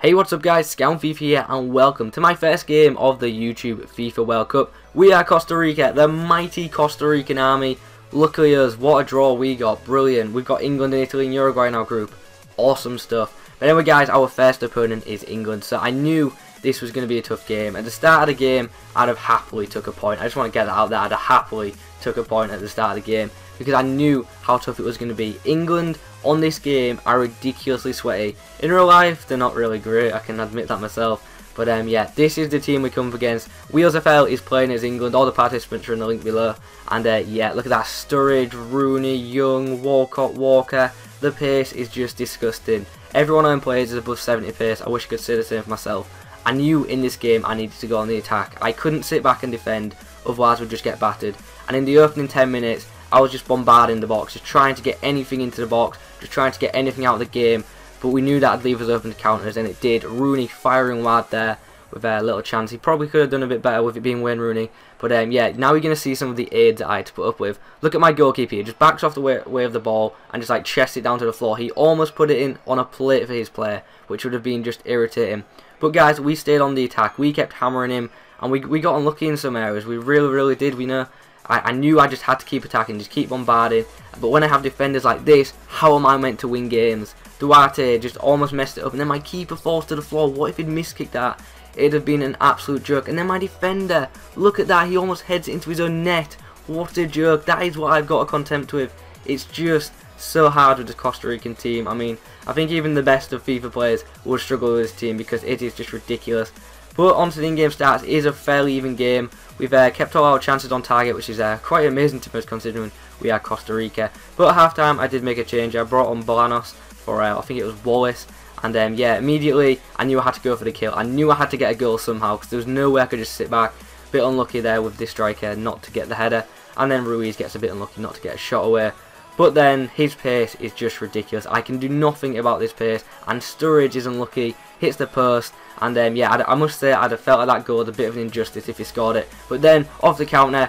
Hey, what's up guys, Scout FIFA here and welcome to my first game of the YouTube FIFA World Cup. We are Costa Rica, the mighty Costa Rican army. Luckily us, what a draw we got, brilliant. We've got England and Italy and Uruguay in our group, awesome stuff. But anyway guys, our first opponent is England, so I knew this was going to be a tough game. At the start of the game, I'd have happily took a point. I just want to get that out there, I'd have happily took a point at the start of the game because I knew how tough it was going to be. England on this game are ridiculously sweaty. In real life, they're not really great, I can admit that myself. But yeah, this is the team we come up against. Wheels FL is playing as England, all the participants are in the link below. And yeah, look at that, Sturridge, Rooney, Young, Walcott, Walker. The pace is just disgusting. Everyone on plays is above 70 pace, I wish I could say the same for myself. I knew in this game I needed to go on the attack. I couldn't sit back and defend, otherwise we'd just get battered. And in the opening 10 minutes, I was just bombarding the box, just trying to get anything into the box, just trying to get anything out of the game. But we knew that would leave us open to counters, and it did. Rooney firing wide there with a little chance. He probably could have done a bit better with it being Wayne Rooney. But yeah, now we're going to see some of the aids that I had to put up with. Look at my goalkeeper here, just backs off the way of the ball and just like chests it down to the floor. He almost put it in on a plate for his player, which would have been just irritating. But guys, we stayed on the attack. We kept hammering him, and we got unlucky in some areas. We really did. We know. I knew I just had to keep attacking, just keep bombarding. But when I have defenders like this, how am I meant to win games? Duarte just almost messed it up, and then my keeper falls to the floor. What if he'd miskicked that? It'd have been an absolute joke. And then my defender, look at that, he almost heads it into his own net. What a joke. That is what I've got a contempt with. It's just so hard with the Costa Rican team. I mean, I think even the best of FIFA players would struggle with this team because it is just ridiculous. But onto the in-game stats, it is a fairly even game. We've kept all our chances on target, which is quite amazing to us considering we are Costa Rica. But at half-time, I did make a change. I brought on Bolanos for, I think it was Wallace. And yeah, immediately, I knew I had to go for the kill. I knew I had to get a goal somehow, because there was no way I could just sit back. Bit unlucky there with this striker not to get the header. And then Ruiz gets a bit unlucky not to get a shot away. But then, his pace is just ridiculous. I can do nothing about this pace. And Sturridge is unlucky, hits the post. And yeah, I must say, I'd have felt like that goal was a bit of an injustice if he scored it. But then, off the counter,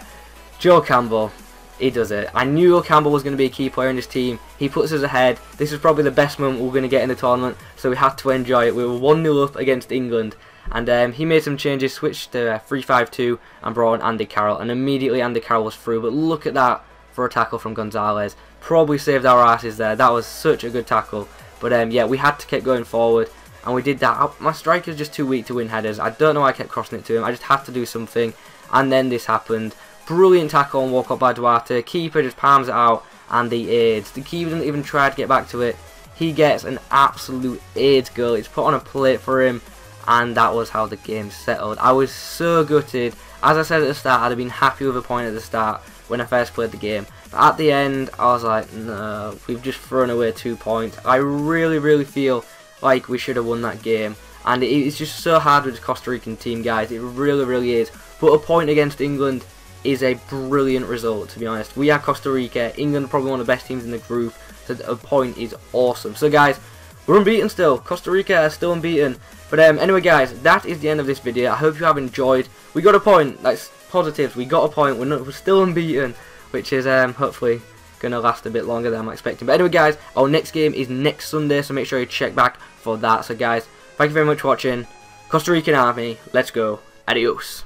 Joe Campbell, he does it. I knew Joe Campbell was going to be a key player in this team. He puts us ahead. This is probably the best moment we're going to get in the tournament. So we had to enjoy it. We were 1-0 up against England. And he made some changes, switched to 3-5-2 and brought on Andy Carroll. And immediately Andy Carroll was through. But look at that for a tackle from Gonzalez. Probably saved our asses there. That was such a good tackle. But yeah, we had to keep going forward. And we did that. My striker's just too weak to win headers. I don't know why I kept crossing it to him. I just had to do something. And then this happened. Brilliant tackle and walk up by Duarte. Keeper just palms it out. And the aids. The keeper didn't even try to get back to it. He gets an absolute aids goal. It's put on a plate for him. And that was how the game settled. I was so gutted. As I said at the start, I'd have been happy with a point at the start when I first played the game. But at the end, I was like, no, we've just thrown away 2 points. I really feel like we should have won that game. And it's just so hard with the Costa Rican team, guys. It really is. But a point against England is a brilliant result, to be honest. We are Costa Rica. England are probably one of the best teams in the group. So a point is awesome. So guys, we're unbeaten still. Costa Rica are still unbeaten. But anyway guys, that is the end of this video. I hope you have enjoyed. We got a point. That's positives. We got a point. We're still unbeaten, which is hopefully going to last a bit longer than I'm expecting. But anyway guys, our next game is next Sunday, so make sure you check back for that. So guys, thank you very much for watching. Costa Rican Army, let's go. Adios.